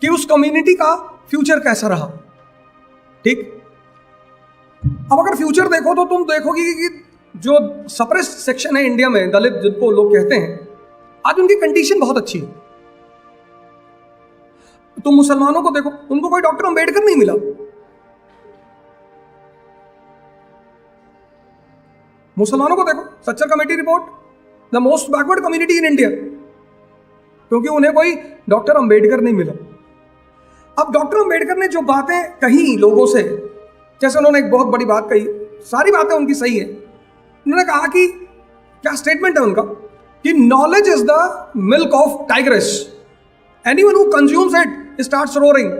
कि उस कम्युनिटी का फ्यूचर कैसा रहा। ठीक, अब अगर फ्यूचर देखो तो तुम देखोगी कि जो सप्रेस्ड सेक्शन है इंडिया में, दलित जिनको लोग कहते हैं, आज उनकी कंडीशन बहुत अच्छी है। तुम मुसलमानों को देखो, उनको कोई डॉक्टर अंबेडकर नहीं मिला। मुसलमानों को देखो, Sachar committee report, the most backward community in India, क्योंकि उन्हें कोई डॉक्टर अंबेडकर नहीं मिला। अब डॉक्टर अंबेडकर ने जो बातें कही लोगों से, जैसे उन्होंने एक बहुत बड़ी बात कही, सारी बातें उनकी सही है। उन्होंने कहा कि क्या स्टेटमेंट है उनका कि knowledge is the milk of tigress, anyone who consumes it starts roaring.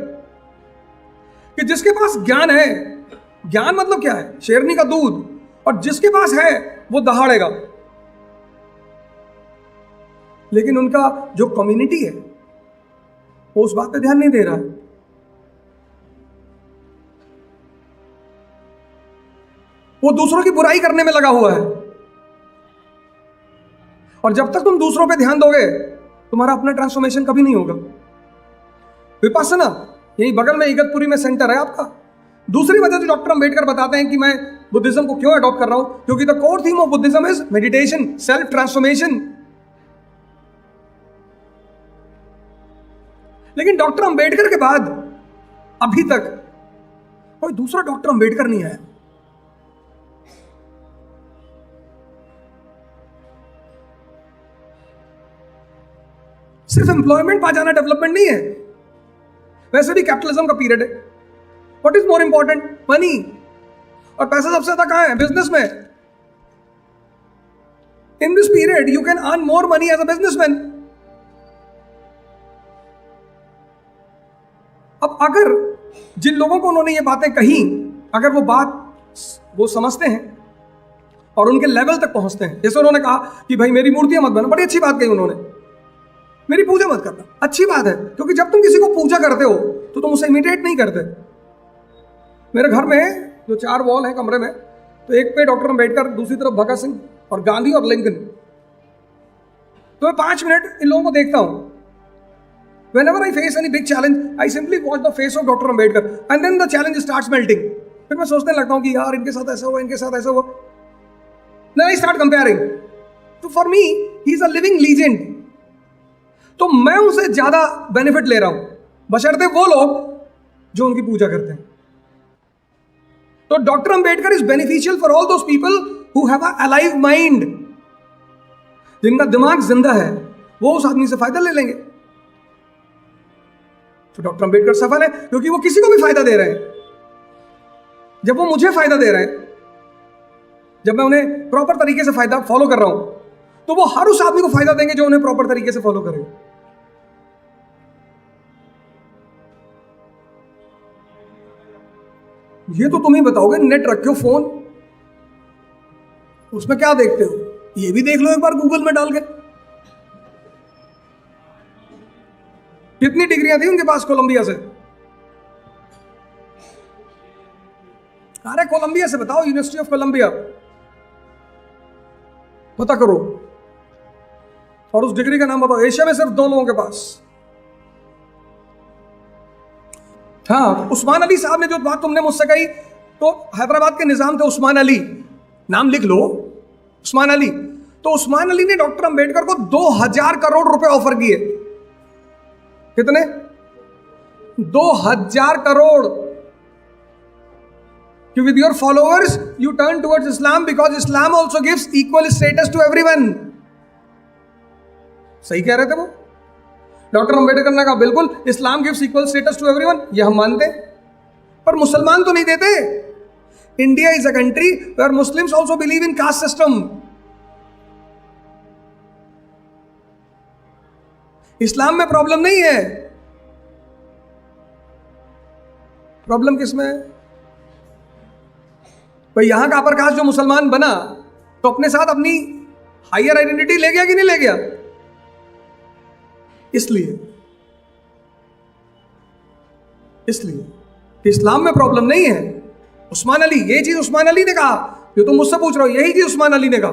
कि जिसके पास ज्ञान है, ज्ञान मतलब क्या है? शेरनी का दूध, और जिसके पास है वो दहाड़ेगा। लेकिन उनका जो कम्युनिटी है वो उस बात पे ध्यान नहीं दे रहा है। वो दूसरों की बुराई करने में लगा हुआ है। और जब तक तुम दूसरों पे ध्यान दोगे, तुम्हारा अपना ट्रांसफॉर्मेशन कभी नहीं होगा। विपश्यना यही बगल में इगतपुरी में सेंटर है आपका। दूसरी वजह जो डॉक्टर अंबेडकर बताते हैं कि मैं बुद्धिज्म को क्यों अडॉप्ट कर रहा हूं, क्योंकि the core theme of Buddhism is meditation, self transformation. लेकिन डॉक्टर अंबेडकर के बाद अभी तक कोई दूसरा डॉक्टर अंबेडकर नहीं आया। सिर्फ एम्प्लॉयमेंट पा जाना डेवलपमेंट नहीं है। वैसे भी कैपिटलिज्म का पीरियड है। What is more important? Money. और पैसा सबसे ज्यादा कहां है? बिजनेस में। In this period you can earn more money as a businessman. अब अगर जिन लोगों को उन्होंने ये बातें कही, अगर वो बात वो समझते हैं और उनके लेवल तक पहुंचते हैं, जैसे उन्होंने कहा कि भाई मेरी मूर्तियां मत बना, बड़ी अच्छी बात कही उन्होंने, मेरी पूजा मत करना, अच्छी बात है, क्योंकि जब तुम किसी को पूजा करते हो तो तुम उसे इमिटेट नहीं करते। मेरे घर में जो 4 वॉल है कमरे में, तो एक पे डॉक्टर अंबेडकर, दूसरी तरफ भगत सिंह और गांधी और लिंकन। तो मैं 5 मिनट इन लोगों को देखता हूं। Whenever I face any big challenge, I simply watch the face of Dr. Ambedkar, and then the challenge starts melting. फिर मैं सोचने लगता हूँ कि यार इनके साथ ऐसा हुआ, इनके साथ ऐसा हुआ। Then I start comparing. So for me, he is a living legend. तो मैं उनसे ज्यादा बेनिफिट ले रहा हूं, बशर्ते वो लोग जो उनकी पूजा करते हैं। तो doctor Ambedkar is beneficial for all those people who have a alive mind. जिनका दिमाग जिंदा है वो उस आदमी से फायदा ले लेंगे। तो डॉक्टर अंबेडकर सफल है क्योंकि वो किसी को भी फायदा दे रहे हैं। जब वो मुझे फायदा दे रहे हैं, जब मैं उन्हें प्रॉपर तरीके से फायदा फॉलो कर रहा हूं, तो वो हर उस आदमी को फायदा देंगे जो उन्हें प्रॉपर तरीके से फॉलो करेगा। ये तो तुम ही बताओगे। नेट रखे हो, फोन, उसमें क्या देखते हो? ये भी देख लो एक बार गूगल में डाल के। कितनी डिग्रियां थी उनके पास कोलंबिया से? अरे कोलंबिया से बताओ, यूनिवर्सिटी ऑफ कोलंबिया पता करो और उस डिग्री का नाम बताओ। एशिया में सिर्फ 2 लोगों के पास। हाँ, उस्मान अली साहब ने जो बात तुमने मुझसे कही, तो हैदराबाद के निजाम थे उस्मान अली, नाम लिख लो, उस्मान अली। तो उस्मान अली ने डॉक्टर अंबेडकर को 2000 करोड़ रुपए ऑफर किए। कितने? 2000 करोड़। कि with your followers you turn towards Islam because Islam also gives equal status to everyone. सही कह रहे थे वो। डॉक्टर अंबेडकर ने कहा बिल्कुल, Islam gives equal status to everyone, ये हम मानते हैं, पर मुसलमान तो नहीं देते। India is a country where Muslims also believe in caste system. इस्लाम में प्रॉब्लम नहीं है। प्रॉब्लम किस में है? भाई यहां का अपर कास्ट जो मुसलमान बना तो अपने साथ अपनी हायर आइडेंटिटी ले गया कि नहीं ले गया? इसलिए इस्लाम में प्रॉब्लम नहीं है। उस्मान अली, ये चीज उस्मान अली ने कहा, जो तुम मुझसे पूछ रहे हो यही चीज उस्मान अली ने कहा।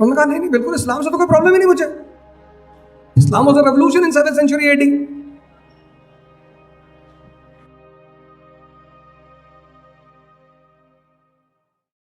उन्होंने कहा नहीं बिल्कुल, इस्लाम से तो कोई प्रॉब्लम ही नहीं मुझे। Islam was a revolution in 7th century AD.